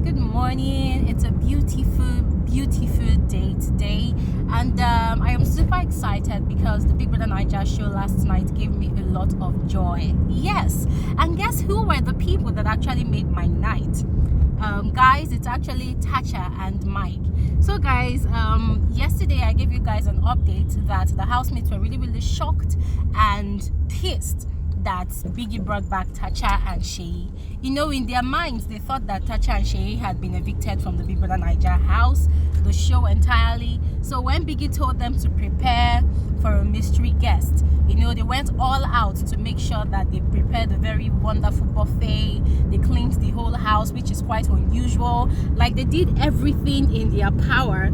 good morning. It's a beautiful day today, and I am super excited because the Big Brother Naija show last night gave me a lot of joy. Yes, and guess who were the people that actually made my night? Guys, it's actually Tacha and Mike. So guys, yesterday I gave you guys an update that the housemates were really shocked and pissed that Biggie brought back Tacha and Shay. You know, in their minds, they thought that Tacha and Shay had been evicted from the Big Brother Naija house, the show entirely. So when Biggie told them to prepare for a mystery guest, you know, they went all out to make sure that they prepared a very wonderful buffet. They cleaned the whole house, which is quite unusual. Like, they did everything in their power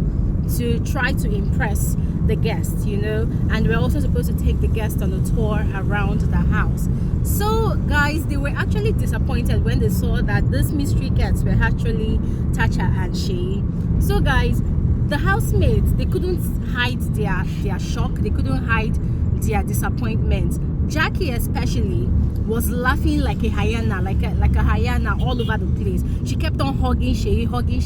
to try to impress the guests, you know, and we're also supposed to take the guests on a tour around the house. So guys, they were actually disappointed when they saw that these mystery guests were actually Tacha and Shay. So guys, the housemates, they couldn't hide their shock, they couldn't hide their disappointment. Jackye especially was laughing like a hyena, like a hyena all over the place. She kept on hugging Shay, hugging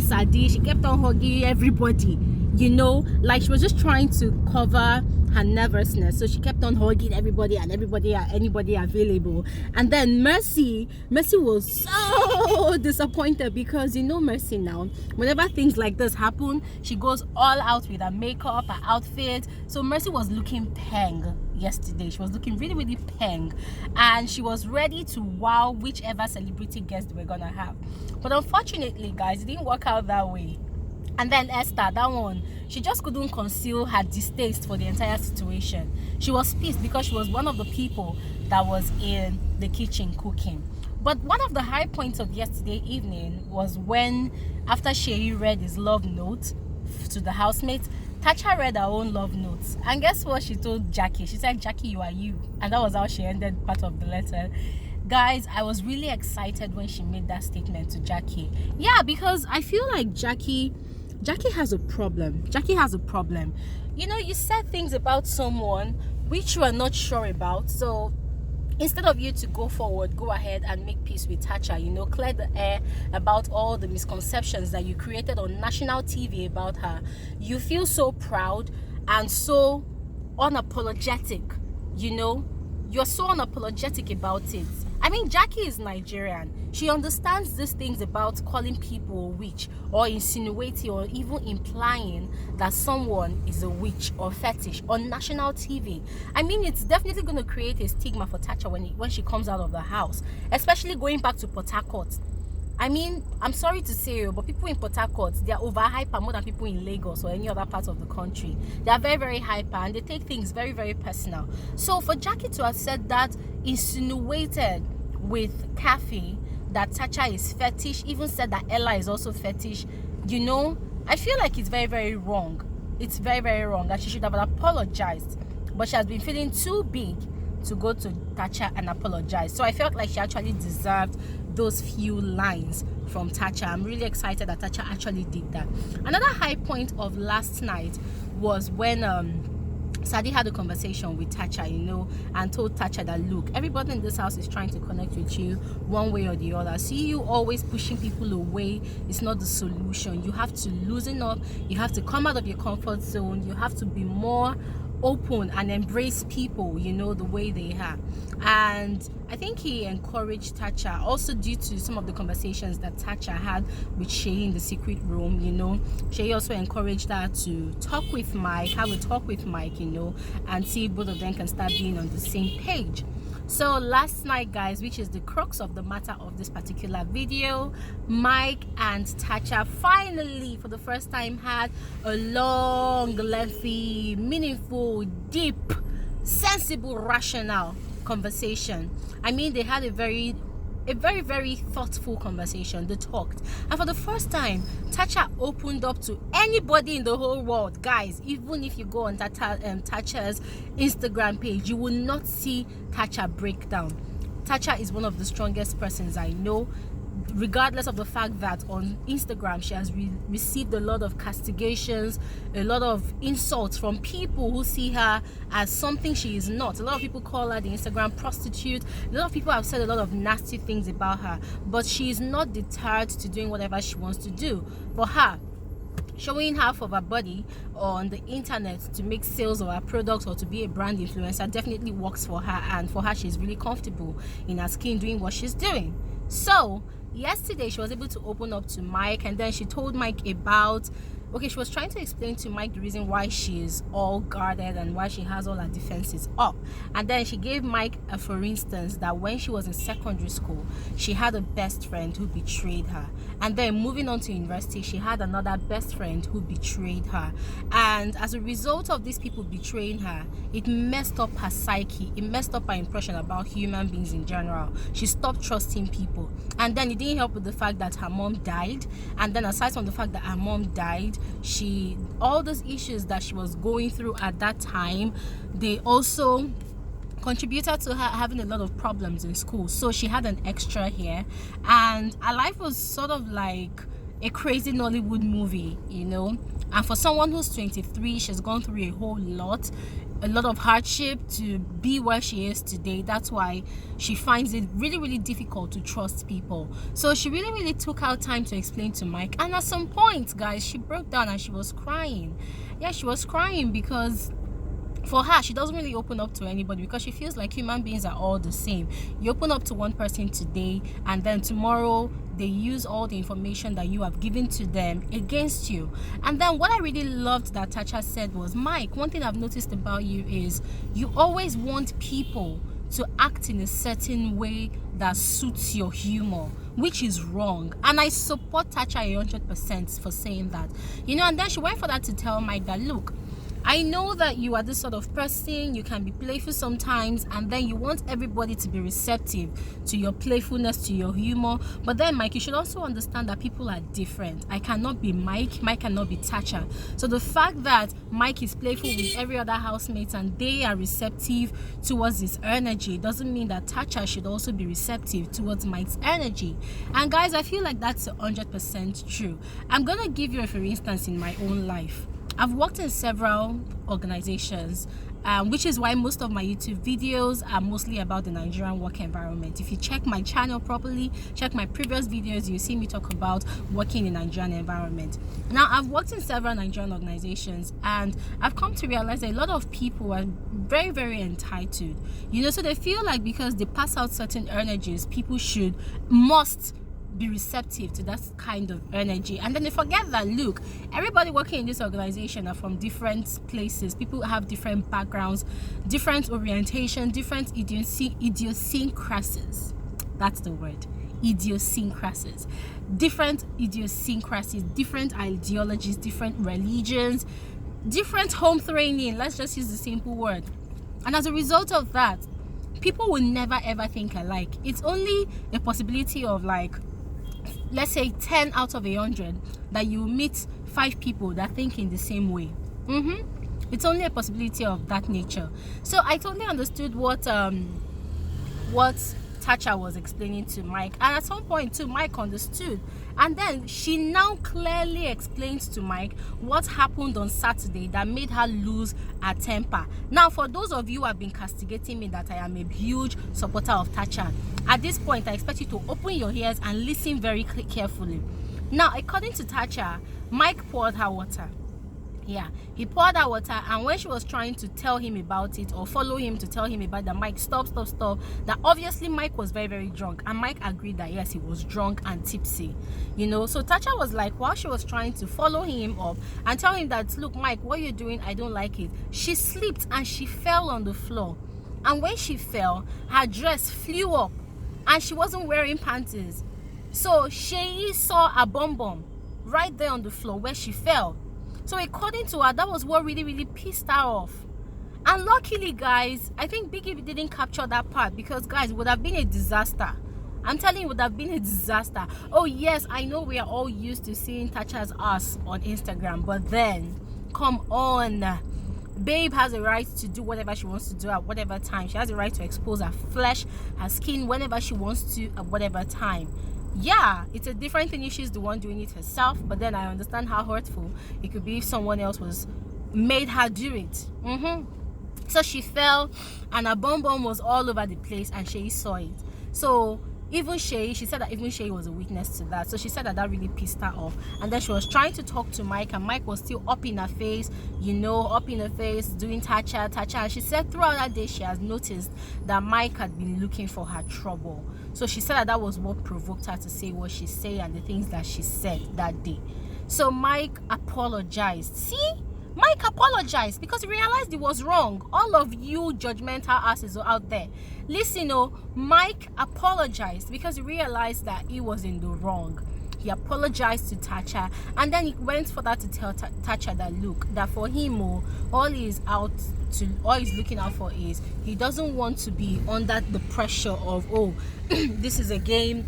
Sadi. She kept on hugging everybody, you know, like she was just trying to cover her nervousness. So she kept on hugging everybody and anybody available. And then Mercy was so disappointed because, you know, Mercy now, whenever things like this happen, she goes all out with her makeup, her outfit. So Mercy was looking peng yesterday. She was looking really peng, and she was ready to wow whichever celebrity guest we're gonna have. But unfortunately, guys, it didn't work out that way. And then Esther, that one, she just couldn't conceal her distaste for the entire situation. She was pissed because she was one of the people that was in the kitchen cooking. But one of the high points of yesterday evening was when, after Shay read his love note to the housemates, Tacha read her own love notes. And guess what she told Jackye? She said, "Jackye, you are you." And that was how she ended part of the letter. Guys, I was really excited when she made that statement to Jackye. Yeah, because I feel like Jackye has a problem. Jackye has a problem. You know, you said things about someone which you are not sure about. So instead of you to go forward, go ahead and make peace with Tacha, you know, clear the air about all the misconceptions that you created on national TV about her. You feel so proud and so unapologetic, you know. You're so unapologetic about it. I mean, Jackye is Nigerian. She understands these things about calling people a witch, or insinuating or even implying that someone is a witch or fetish on national TV. I mean, it's definitely going to create a stigma for Tacha when she comes out of the house, especially going back to Port Harcourt. I mean, I'm sorry to say, but people in Port Harcourt, they are over hyper more than people in Lagos or any other part of the country. They are very hyper, and they take things very personal. So for Jackye to have said that, insinuated with Kathy that Tacha is fetish, even said that Ella is also fetish, you know, I feel like it's very wrong. It's very wrong, and she should have apologized. But she has been feeling too big to go to Tacha and apologize. So I felt like she actually deserved those few lines from Tacha. I'm really excited that Tacha actually did that. Another high point of last night was when Sadi had a conversation with Tacha, you know, and told Tacha that, look, everybody in this house is trying to connect with you one way or the other. See, you always pushing people away is not the solution. You have to loosen up. You have to come out of your comfort zone. You have to be more open and embrace people, you know, the way they are. And I think he encouraged Tacha, also due to some of the conversations that Tacha had with Shay in the secret room, you know. Shay also encouraged her to talk with Mike, have a talk with Mike, you know, and see if both of them can start being on the same page. So last night, guys, which is the crux of the matter of this particular video, Mike and Tacha finally, for the first time, had a long, lengthy, meaningful, deep, sensible, rational conversation. I mean, they had a very thoughtful conversation. They talked, and for the first time, Tacha opened up to anybody in the whole world. Guys, even if you go on Tacha's Instagram page, you will not see Tacha break down. Tacha is one of the strongest persons I know. regardless of the fact that on Instagram she has received a lot of castigations, a lot of insults from people who see her as something she is not. A lot of people call her the Instagram prostitute. A lot of people have said a lot of nasty things about her, but she is not deterred to doing whatever she wants to do. For her, showing half of her body on the internet to make sales of her products or to be a brand influencer definitely works for her, and for her, she's really comfortable in her skin doing what she's doing. So yesterday she was able to open up to Mike, and then she told Mike about, okay, she was trying to explain to Mike the reason why she is all guarded and why she has all her defenses up. And then she gave Mike a for instance that when she was in secondary school, she had a best friend who betrayed her. And then moving on to university, she had another best friend who betrayed her. And as a result of these people betraying her, it messed up her psyche. It messed up her impression about human beings in general. She stopped trusting people. And then it didn't help with the fact that her mom died. And then aside from the fact that her mom died, all those issues that she was going through at that time, they also contributed to her having a lot of problems in school. So she had an extra here, and her life was sort of like a crazy Nollywood movie, you know. And for someone who's 23, she's gone through a lot of hardship to be where she is today. That's why she finds it really, really difficult to trust people. So she really, really took out time to explain to Mike. And at some point, guys, she broke down and she was crying. Yeah, she was crying because for her, she doesn't really open up to anybody because she feels like human beings are all the same. You open up to one person today, and then tomorrow they use all the information that you have given to them against you. And then what I really loved that Tacha said was, Mike, one thing I've noticed about you is you always want people to act in a certain way that suits your humor, which is wrong. And I support Tacha 100% for saying that, you know. And then she went for that to tell Mike that, look, I know that you are this sort of person, you can be playful sometimes, and then you want everybody to be receptive to your playfulness, to your humor. But then, Mike, you should also understand that people are different. I cannot be Mike, Mike cannot be Tacha. So the fact that Mike is playful with every other housemate and they are receptive towards his energy doesn't mean that Tacha should also be receptive towards Mike's energy. And guys, I feel like that's 100% true. I'm gonna give you a for instance in my own life. I've worked in several organizations, which is why most of my YouTube videos are mostly about the Nigerian work environment. If you check my channel properly, check my previous videos, you see me talk about working in the Nigerian environment. Now, I've worked in several Nigerian organizations, and I've come to realize that a lot of people are very, very entitled. You know, so they feel like because they pass out certain energies, people must be receptive to that kind of energy. And then they forget that, look, everybody working in this organization are from different places. People have different backgrounds, different orientation, different idiosyncrasies. That's the word, idiosyncrasies. Different idiosyncrasies, different ideologies, different religions, different home training. Let's just use the simple word. And as a result of that, people will never ever think alike. It's only a possibility of, like, let's say 10 out of 100 that you meet 5 people that think in the same way. It's only a possibility of that nature. So I totally understood what Tacha was explaining to Mike, and at some point too, Mike understood. And then she now clearly explains to Mike what happened on Saturday that made her lose her temper. Now, for those of you who have been castigating me that I am a huge supporter of Tacha, at this point I expect you to open your ears and listen very carefully. Now, according to Tacha, Mike poured her water. Yeah, he poured her water, and when she was trying to tell him about it or follow him to tell him about that, Mike, stop, that obviously Mike was very, very drunk, and Mike agreed that yes, he was drunk and tipsy, you know. So Tacha was like, while she was trying to follow him up and tell him that, look, Mike, what you're doing, I don't like it, she slipped and she fell on the floor. And when she fell, her dress flew up and she wasn't wearing panties. So she saw a bum right there on the floor where she fell. So according to her, that was what really, really pissed her off. And luckily, guys, I think Biggie didn't capture that part, because, guys, it would have been a disaster. I'm telling you, it would have been a disaster. Oh, yes, I know we are all used to seeing Tacha's ass on Instagram, but then, come on. Babe has a right to do whatever she wants to do at whatever time. She has a right to expose her flesh, her skin, whenever she wants to, at whatever time. Yeah, it's a different thing if she's the one doing it herself, but then I understand how hurtful it could be if someone else was made her do it. So she fell and her bum was all over the place, and Shay saw it. So even she said that even Shay was a witness to that. So she said that really pissed her off, and then she was trying to talk to Mike, and Mike was still up in her face, doing Tacha. And she said throughout that day she has noticed that Mike had been looking for her trouble. So she said that was what provoked her to say what she said and the things that she said that day. So Mike apologized. See, Mike apologized because he realized he was wrong. All of you judgmental asses out there, listen, Mike apologized because he realized that he was in the wrong. He apologized to Tacha, and then he went further to tell Tacha that look, that for him, all he's looking out for is he doesn't want to be under the pressure of, oh, this is a game,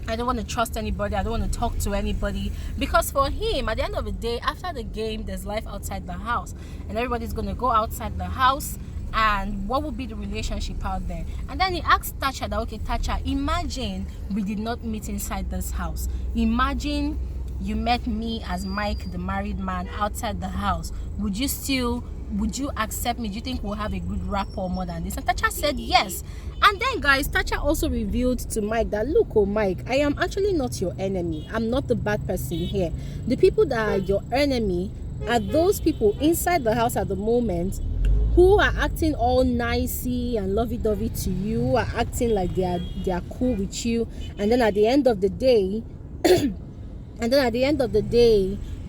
I don't want to trust anybody, I don't want to talk to anybody. Because for him, at the end of the day, after the game, there's life outside the house, and everybody's going to go outside the house, and what would be the relationship out there? And then he asked Tacha that, okay, Tacha, imagine we did not meet inside this house. Imagine you met me as Mike, the married man, outside the house. Would you accept me? Do you think we'll have a good rapport more than this? And Tacha said yes. And then, guys, Tacha also revealed to Mike that, look, Mike, I am actually not your enemy. I'm not the bad person here. The people that are your enemy are those people inside the house at the moment who are acting all nicey and lovey-dovey to you, are acting like they are cool with you, and then at the end of the day,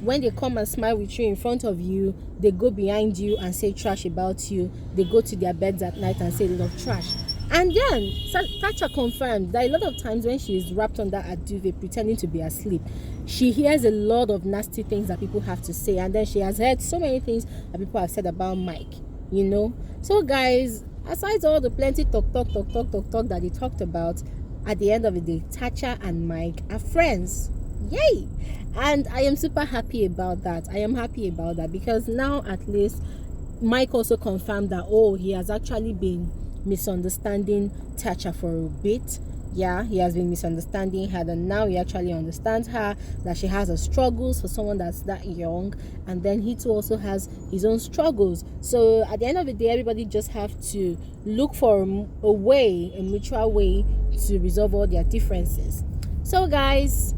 when they come and smile with you in front of you, they go behind you and say trash about you. They go to their beds at night and say a lot of trash. And then Tacha confirmed that a lot of times when she is wrapped under a duvet pretending to be asleep, she hears a lot of nasty things that people have to say, and then she has heard so many things that people have said about Mike. So guys, aside all the plenty talk that they talked about, at the end of the day, Tacha and Mike are friends. Yay! And I am super happy about that. Because now at least Mike also confirmed that, he has actually been misunderstanding Tacha for a bit. Yeah, he has been misunderstanding her, and now he actually understands her, that she has her struggles for someone that's that young, and then he too also has his own struggles. So at the end of the day, everybody just have to look for a mutual way to resolve all their differences. So guys,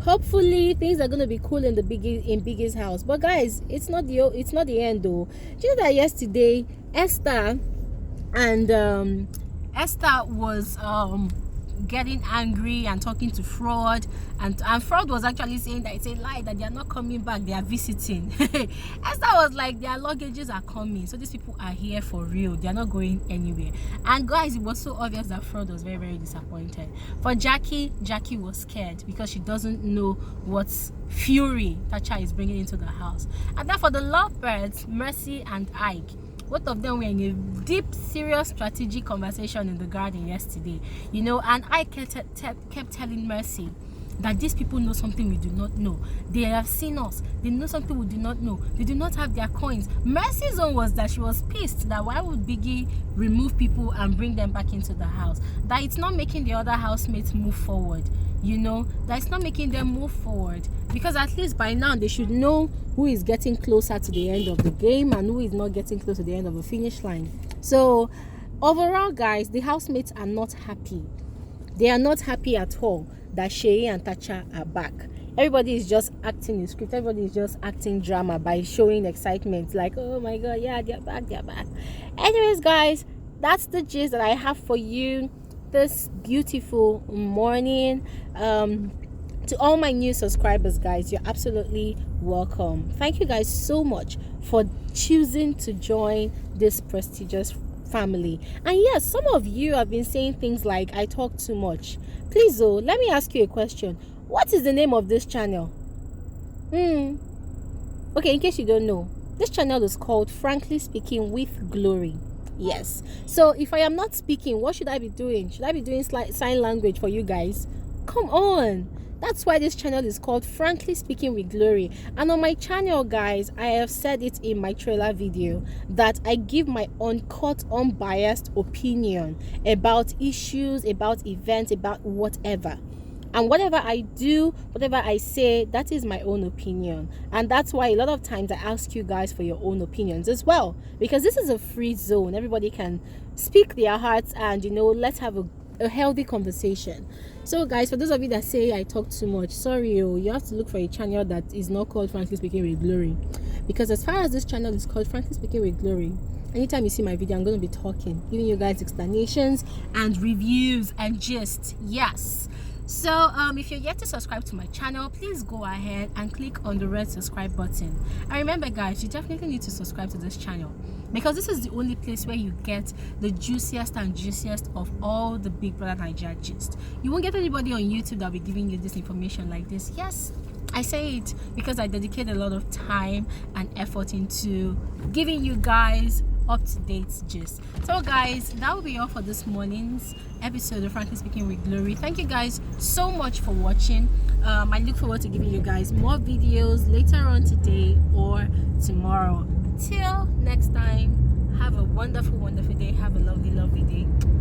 hopefully things are going to be cool in Biggie's house. But guys, it's not the end though. Do you know that yesterday Esther was getting angry and talking to Fraud, and Fraud was actually saying that it's a lie, that they are not coming back, they are visiting. Esther was like, their luggages are coming, so these people are here for real, they are not going anywhere. And guys, it was so obvious that Fraud was very, very disappointed. For Jackye was scared because she doesn't know what fury Tacha is bringing into the house. And then for the lovebirds, Mercy and Ike, both of them were in a deep, serious, strategic conversation in the garden yesterday, and I kept telling Mercy that these people know something we do not know. They have seen us. They know something we do not know. They do not have their coins. Mercy's own was that she was pissed that why would Biggie remove people and bring them back into the house? That it's not making the other housemates move forward. That it's not making them move forward, because at least by now they should know who is getting closer to the end of the game and who is not getting close to the end of the finish line. So overall, guys, the housemates are not happy. They are not happy at all that Shay and Tacha are back. Everybody is just acting in script. Everybody is just acting drama by showing excitement, like, oh my god, yeah, they're back. Anyways, guys, that's the gist that I have for you this beautiful morning. To all my new subscribers, guys, you're absolutely welcome. Thank you guys so much for choosing to join this prestigious family. And yes, some of you have been saying things like I talk too much. Please, let me ask you a question. What is the name of this channel? Okay, in case you don't know, this channel is called Frankly Speaking with Glory. Yes. So if I am not speaking, what should I be doing? Should I be doing sign language for you guys? Come on. That's why this channel is called Frankly Speaking with Glory. And on my channel, guys, I have said it in my trailer video that I give my uncut, unbiased opinion about issues, about events, about whatever. And whatever I do, whatever I say, that is my own opinion. And that's why a lot of times I ask you guys for your own opinions as well, because this is a free zone. Everybody can speak their hearts, and let's have a healthy conversation. So guys, for those of you that say I talk too much, sorry, you have to look for a channel that is not called Frankly Speaking with Glory, because as far as this channel is called Frankly Speaking with Glory, anytime you see my video, I'm going to be talking, giving you guys explanations and reviews and gist. Yes. So if you're yet to subscribe to my channel, please go ahead and click on the red subscribe button. And remember guys, you definitely need to subscribe to this channel, because this is the only place where you get the juiciest of all the Big Brother Naija gist. You won't get anybody on YouTube that will be giving you this information like this. Yes, I say it because I dedicate a lot of time and effort into giving you guys up-to-date gist. So guys, that will be all for this morning's episode of Frankly Speaking with Glory. Thank you guys so much for watching. I look forward to giving you guys more videos later on today or tomorrow. Till next time, have a wonderful day. Have a lovely day.